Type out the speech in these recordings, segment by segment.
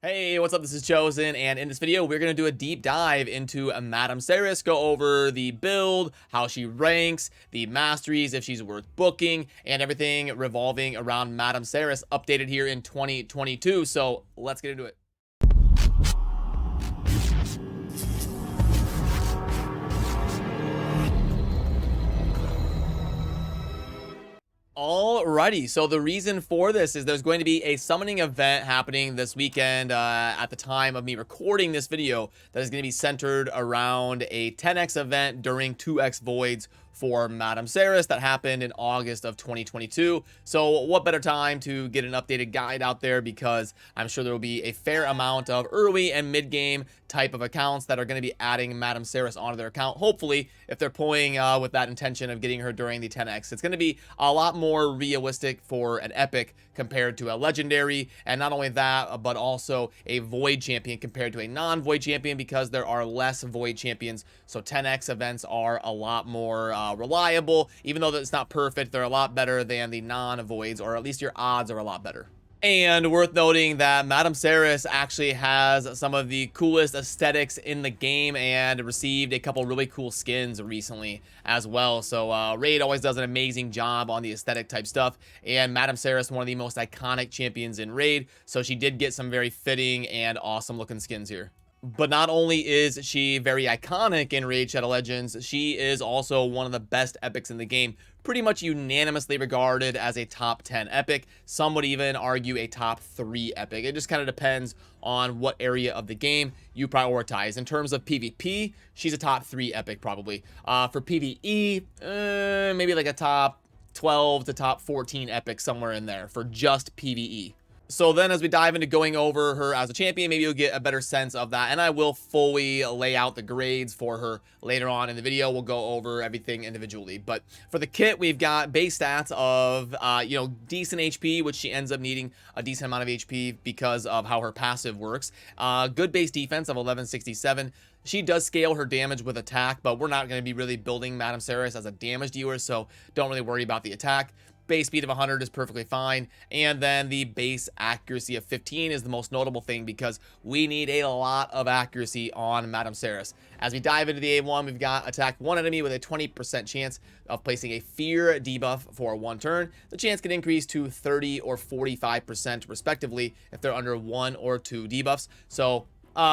Hey, what's up? This is Chosen, and in this video, we're going to do a deep dive into Madame Serris, go over the build, how she ranks, the masteries, if she's worth booking, and everything revolving around Madame Serris updated here in 2022. So let's get into it. Alrighty, so the reason for this is there's going to be a summoning event happening this weekend at the time of me recording this video that is going to be centered around a 10x event during 2x voids for Madame Serris that happened in August of 2022. So what better time to get an updated guide out there, because I'm sure there will be a fair amount of early and mid-game type of accounts that are going to be adding Madame Serris onto their account. Hopefully, if they're pulling with that intention of getting her during the 10x, it's going to be a lot more realistic for an epic compared to a legendary, and not only that, but also a void champion compared to a non-void champion, because there are less void champions. So 10x events are a lot more reliable. Even though it's not perfect, they're a lot better than the non-voids, or at least your odds are a lot better. And worth noting that Madame Serris actually has some of the coolest aesthetics in the game and received a couple really cool skins recently as well. So Raid always does an amazing job on the aesthetic type stuff, and Madame Serris, one of the most iconic champions in Raid, so she did get some very fitting and awesome looking skins here. But not only is she very iconic in Raid Shadow Legends, she is also one of the best epics in the game, pretty much unanimously regarded as a top 10 epic. Some would even argue a top 3 epic. It just kind of depends on what area of the game you prioritize. In terms of PvP, she's a top 3 epic probably. For PvE, maybe like a top 12 to top 14 epic, somewhere in there for just PvE. So then as we dive into going over her as a champion, maybe you'll get a better sense of that. And I will fully lay out the grades for her later on in the video. We'll go over everything individually. But for the kit, we've got base stats of, decent HP, which she ends up needing a decent amount of HP because of how her passive works. Good base defense of 1167. She does scale her damage with attack, but we're not going to be really building Madame Serris as a damage dealer, so don't really worry about the attack. Base speed of 100 is perfectly fine, and then the base accuracy of 15 is the most notable thing, because we need a lot of accuracy on Madame Serris. As we dive into the A1, we've got attack one enemy with a 20% chance of placing a fear debuff for one turn. The chance can increase to 30 or 45% respectively if they're under 1 or 2 debuffs. So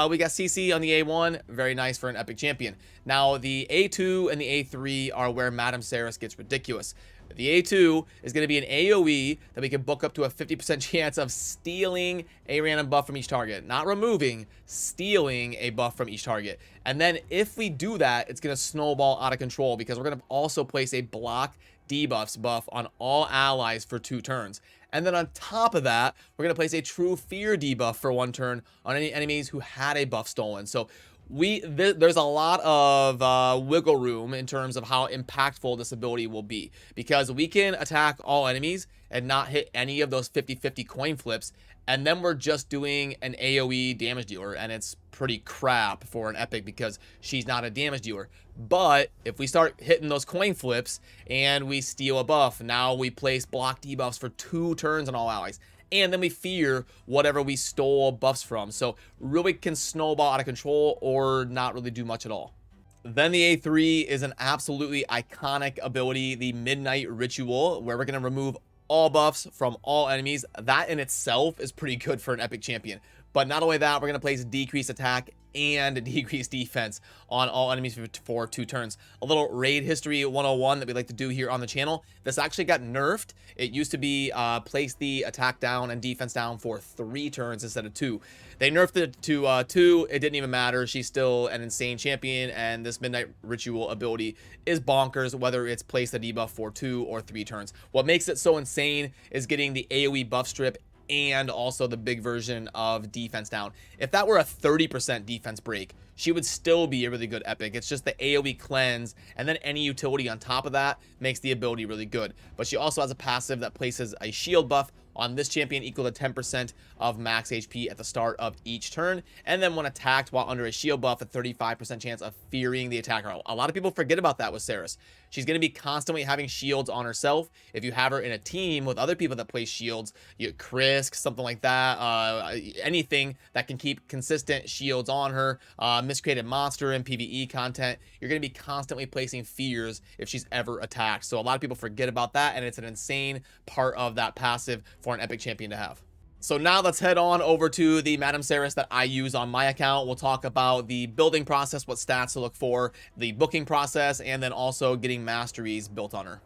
we got CC on the A1, very nice for an epic champion. Now the A2 and the A3 are where Madame Serris gets ridiculous. The A2 is going to be an AoE that we can book up to a 50% chance of stealing a random buff from each target. Not removing, stealing a buff from each target. And then if we do that, it's going to snowball out of control, because we're going to also place a block debuffs buff on all allies for 2 turns. And then on top of that, we're going to place a true fear debuff for 1 turn on any enemies who had a buff stolen. So there's a lot of wiggle room in terms of how impactful this ability will be, because we can attack all enemies and not hit any of those 50-50 coin flips, and then we're just doing an AoE damage dealer, and it's pretty crap for an epic because she's not a damage dealer. But if we start hitting those coin flips and we steal a buff, now we place block debuffs for 2 turns on all allies, and then we fear whatever we stole buffs from. So really can snowball out of control or not really do much at all. Then the A3 is an absolutely iconic ability, the Midnight Ritual, where we're going to remove all buffs from all enemies. That in itself is pretty good for an epic champion. But not only that, we're going to place decreased attack and decreased defense on all enemies for 2 turns. A little raid history 101 that we like to do here on the channel. This actually got nerfed. It used to be place the attack down and defense down for 3 turns instead of 2. They nerfed it to 2. It didn't even matter. She's still an insane champion, and this Midnight Ritual ability is bonkers, whether it's place the debuff for 2 or 3 turns. What makes it so insane is getting the AoE buff strip and also the big version of defense down. If that were a 30% defense break, she would still be a really good epic. It's just the AoE cleanse, and then any utility on top of that makes the ability really good. But she also has a passive that places a shield buff on this champion equal to 10% of max HP at the start of each turn, and then when attacked while under a shield buff, a 35% chance of fearing the attacker. A lot of people forget about that with Serris. She's going to be constantly having shields on herself. If you have her in a team with other people that play shields, Krisk, something like that, anything that can keep consistent shields on her, miscreated monster in PvE content, you're going to be constantly placing fears if she's ever attacked. So a lot of people forget about that, and it's an insane part of that passive for an epic champion to have. So now let's head on over to the Madame Serris that I use on my account. We'll talk about the building process, what stats to look for, the booking process, and then also getting masteries built on her.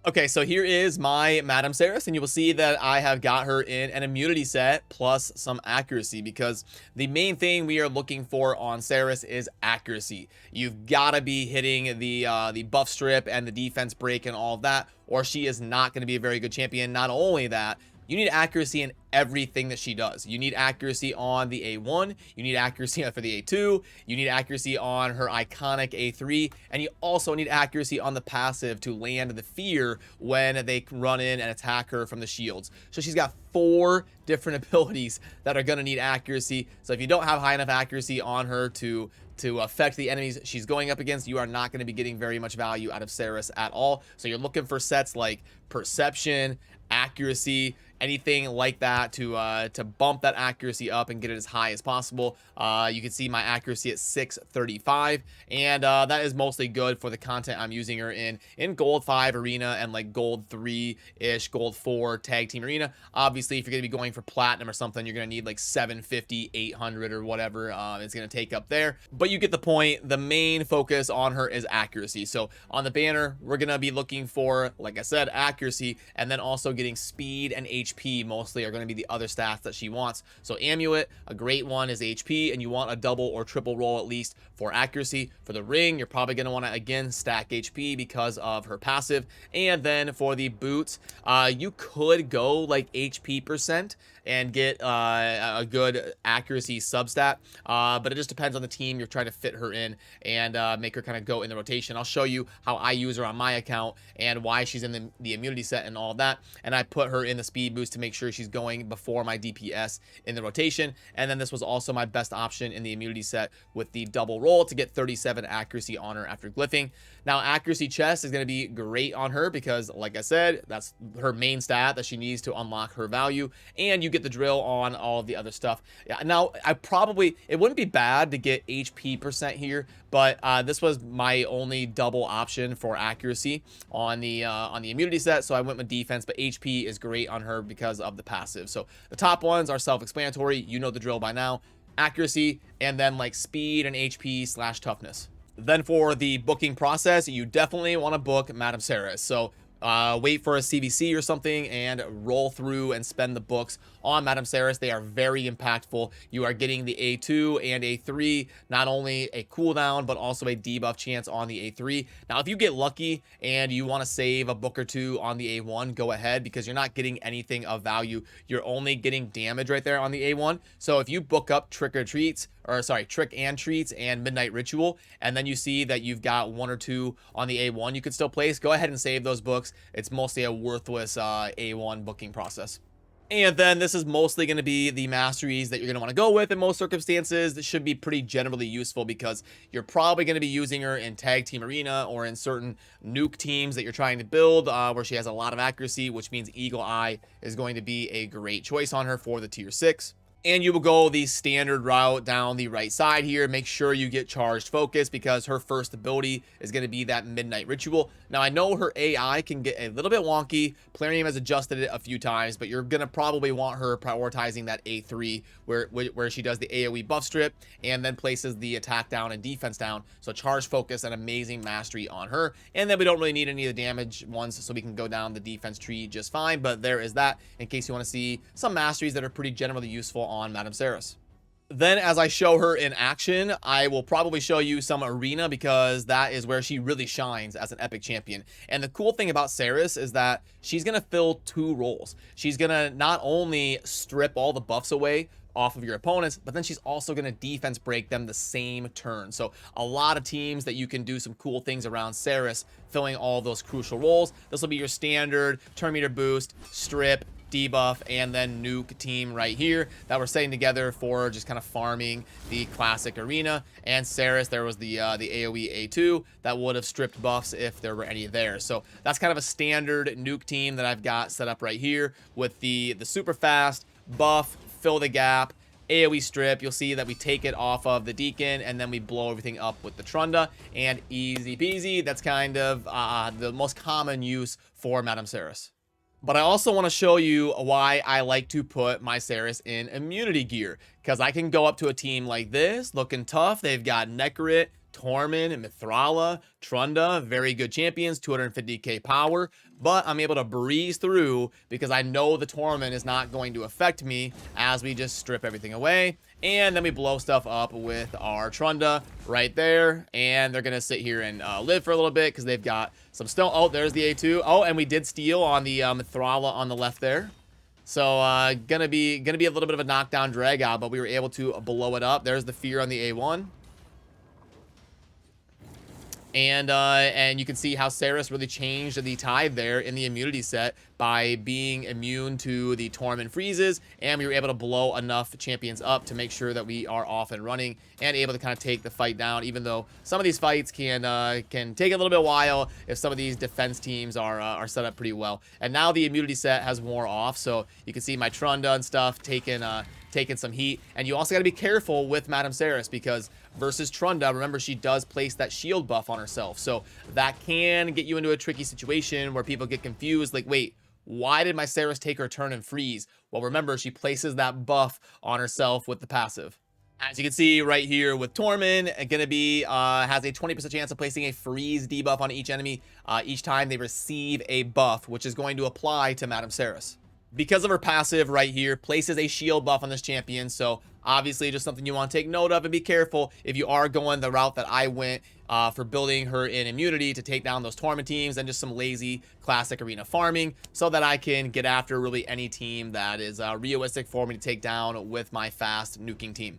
Okay, so here is my Madame Serris, and you will see that I have got her in an immunity set plus some accuracy, because the main thing we are looking for on Serris is accuracy. You've got to be hitting the buff strip and the defense break and all of that, or she is not going to be a very good champion. Not only that, you need accuracy in everything that she does. You need accuracy on the A1, you need accuracy for the A2, you need accuracy on her iconic A3, and you also need accuracy on the passive to land the fear when they run in and attack her from the shields. So she's got 4 different abilities that are going to need accuracy. So if you don't have high enough accuracy on her to affect the enemies she's going up against, you are not going to be getting very much value out of Serris at all. So you're looking for sets like perception, accuracy, anything like that to bump that accuracy up and get it as high as possible. You can see my accuracy at 635, and that is mostly good for the content I'm using her in Gold 5 arena and like Gold 3-ish, Gold 4 tag team arena. Obviously, if you're going to be going for platinum or something, you're going to need like 750, 800 or whatever it's going to take up there. But you get the point. The main focus on her is accuracy. So on the banner, we're going to be looking for, like I said, accuracy, and then also getting speed and HP mostly are going to be the other stats that she wants. So Amulet, a great one, is HP, and you want a double or triple roll at least for accuracy. For the ring, you're probably going to want to again stack HP because of her passive. And then for the boots, you could go like HP percent and get a good accuracy substat, but it just depends on the team you're trying to fit her in and make her kind of go in the rotation. I'll show you how I use her on my account and why she's in the immunity set and all that, and I put her in the speed boost to make sure she's going before my DPS in the rotation. And then this was also my best option in the immunity set with the double roll to get 37 accuracy on her after glyphing. Now accuracy chest is going to be great on her because, like I said, that's her main stat that she needs to unlock her value, and you get the drill on all of the other stuff. Yeah, now it wouldn't be bad to get HP percent here, but this was my only double option for accuracy on the immunity set, so I went with defense. But HP is great on her because of the passive. So the top ones are self-explanatory, you know the drill by now: accuracy, and then like speed and HP / toughness. Then for the booking process, you definitely want to book Madame Serris. So wait for a CVC or something and roll through and spend the books on Madame Serris. They are very impactful. You are getting the A2 and A3, not only a cooldown, but also a debuff chance on the A3. Now, if you get lucky and you want to save a book or two on the A1, go ahead, because you're not getting anything of value. You're only getting damage right there on the A1. So if you book up Trick and Treats and Midnight Ritual, and then you see that you've got 1 or 2 on the A1 you could still place, go ahead and save those books. It's mostly a worthless A1 booking process. And then this is mostly going to be the masteries that you're going to want to go with in most circumstances. This should be pretty generally useful because you're probably going to be using her in tag team arena or in certain nuke teams that you're trying to build where she has a lot of accuracy, which means Eagle Eye is going to be a great choice on her for the tier 6. And you will go the standard route down the right side here. Make sure you get charged focus because her first ability is going to be that Midnight Ritual. Now, I know her AI can get a little bit wonky. Plarium has adjusted it a few times, but you're going to probably want her prioritizing that A3 where she does the AoE buff strip and then places the attack down and defense down. So charged focus, an amazing mastery on her. And then we don't really need any of the damage ones, so we can go down the defense tree just fine. But there is that in case you want to see some masteries that are pretty generally useful on Madame Serris. Then as I show her in action, I will probably show you some arena because that is where she really shines as an epic champion. And the cool thing about Serris is that she's going to fill 2 roles. She's going to not only strip all the buffs away off of your opponents, but then she's also going to defense break them the same turn. So a lot of teams that you can do some cool things around Serris, filling all those crucial roles. This will be your standard turn meter boost, strip, debuff, and then nuke team right here that we're setting together for just kind of farming the classic arena. And Serris, there was the AoE A2 that would have stripped buffs if there were any there. So that's kind of a standard nuke team that I've got set up right here with the super fast buff, fill the gap, AoE strip. You'll see that we take it off of the Deacon and then we blow everything up with the Trunda, and easy peasy. That's kind of the most common use for Madame Serris. But I also want to show you why I like to put my Serris in immunity gear, because I can go up to a team like this looking tough. They've got Nekarit, Tormund, Mithrala, Trunda, very good champions, 250k power, but I'm able to breeze through because I know the Tormund is not going to affect me as we just strip everything away. And then we blow stuff up with our Trunda right there, and they're gonna sit here and live for a little bit because they've got some stone. Oh, there's the A2. Oh, and we did steal on the Mithrala on the left there. So gonna be a little bit of a knockdown drag out, but we were able to blow it up. There's the fear on the A1. And you can see how Serris really changed the tide there in the immunity set by being immune to the Tormund freezes, and we were able to blow enough champions up to make sure that we are off and running and able to kind of take the fight down, even though some of these fights can take a little bit while if some of these defense teams are set up pretty well. And now the immunity set has wore off, so you can see my Trunda and stuff taking some heat. And you also got to be careful with Madame Serris because versus Trunda, remember, she does place that shield buff on herself, so that can get you into a tricky situation where people get confused, like, wait, why did my Serris take her turn and freeze? Well, remember, she places that buff on herself with the passive. As you can see right here with Tormund, gonna be has a 20% chance of placing a freeze debuff on each enemy each time they receive a buff, which is going to apply to Madame Serris. Because of her passive right here, places a shield buff on this champion, so obviously just something you want to take note of and be careful if you are going the route that I went for building her in immunity to take down those Tormund teams and just some lazy classic arena farming so that I can get after really any team that is realistic for me to take down with my fast nuking team.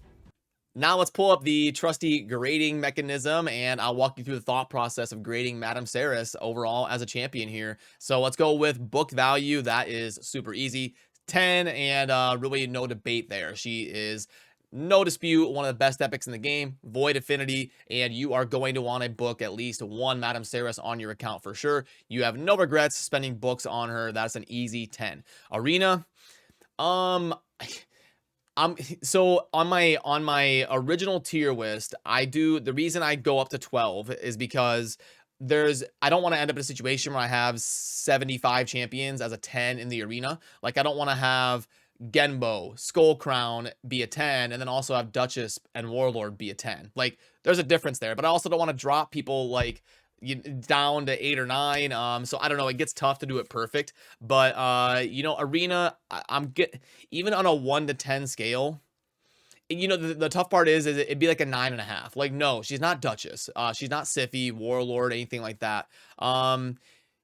Now let's pull up the trusty grading mechanism, and I'll walk you through the thought process of grading Madame Serris overall as a champion here. So let's go with book value. That is super easy. 10, and really no debate there. She is, no dispute, one of the best epics in the game, void affinity, and you are going to want to book at least one Madame Serris on your account for sure. You have no regrets spending books on her. That's an easy 10. Arena, so on my original tier list, the reason I go up to 12 is because I don't want to end up in a situation where I have 75 champions as a 10 in the arena. Like, I don't want to have Genbo, Skull Crown be a 10, and then also have Duchess and Warlord be a 10. Like, there's a difference there, but I also don't want to drop people like down to 8 or 9. So I don't know, it gets tough to do it perfect, but you know, arena, even on a 1 to 10 scale, you know, the tough part is it'd be like a 9.5. Like, no, she's not Duchess, she's not Siphi, Warlord, anything like that.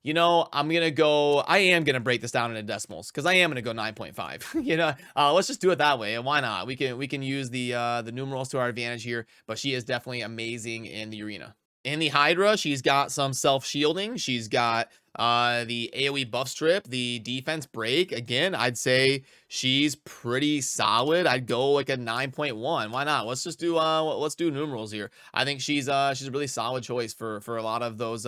You know, I am gonna break this down into decimals because I am gonna go 9.5. You know, let's just do it that way. And why not? We can use the numerals to our advantage here, but she is definitely amazing in the arena. In the Hydra, she's got some self-shielding. She's got the AoE buff strip, the defense break. Again, I'd say she's pretty solid. I'd go like a 9.1. Why not? Let's just do let's do numerals here. I think she's a really solid choice for a lot of those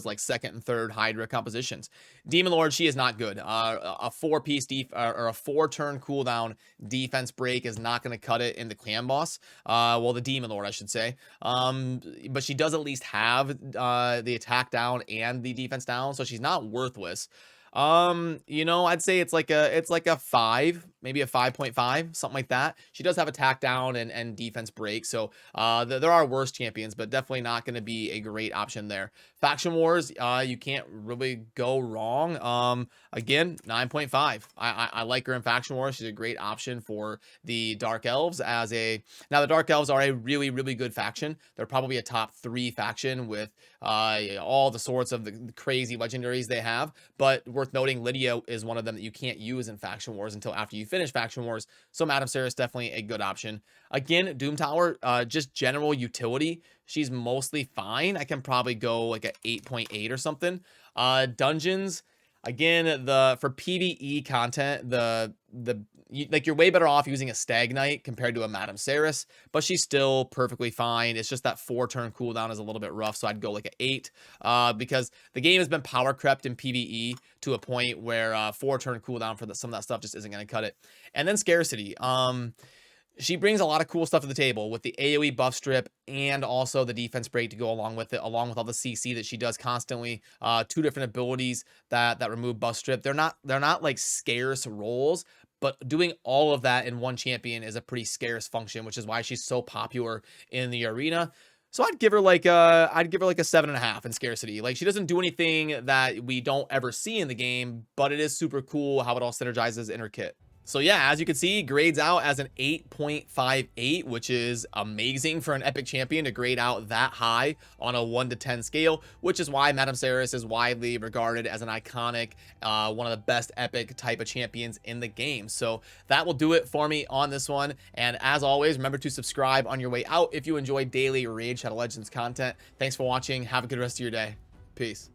like second and third Hydra compositions. Demon Lord, she is not good. A 4-piece or a 4-turn cooldown defense break is not going to cut it in the clan boss. Well, the Demon Lord, I should say. But she does at least have the attack down and the defense down, so she's not worthless. You know, I'd say it's like a 5, maybe a 5.5, something like that. She does have attack down and defense break, so there are worse champions, but definitely not going to be a great option there. Faction Wars, you can't really go wrong. Again, 9.5. I like her in Faction Wars. She's a great option for the Dark Elves now the Dark Elves are a really, really good faction. They're probably a top 3 faction with all the sorts of the crazy legendaries they have, but worth noting, Lydia is one of them that you can't use in Faction Wars until after you finish Faction Wars, so Madame Serris definitely a good option. Again, Doom Tower, just general utility, she's mostly fine. I can probably go like a 8.8 or something. Dungeons, Again, for PvE content, like you're way better off using a Stag Knight compared to a Madame Serris, but she's still perfectly fine. It's just that 4-turn cooldown is a little bit rough, so I'd go like an 8, because the game has been power crept in PvE to a point where 4-turn cooldown for some of that stuff just isn't going to cut it. And then scarcity. She brings a lot of cool stuff to the table with the AoE buff strip and also the defense break to go along with it, along with all the CC that she does constantly. 2 different abilities that remove buff strip. They're not like scarce roles, but doing all of that in one champion is a pretty scarce function, which is why she's so popular in the arena. So I'd give her like a 7.5 in scarcity. Like, she doesn't do anything that we don't ever see in the game, but it is super cool how it all synergizes in her kit. So yeah, as you can see, grades out as an 8.58, which is amazing for an epic champion to grade out that high on a 1 to 10 scale, which is why Madame Serris is widely regarded as an iconic, one of the best epic type of champions in the game. So that will do it for me on this one. And as always, remember to subscribe on your way out if you enjoy daily Raid Shadow Legends content. Thanks for watching. Have a good rest of your day. Peace.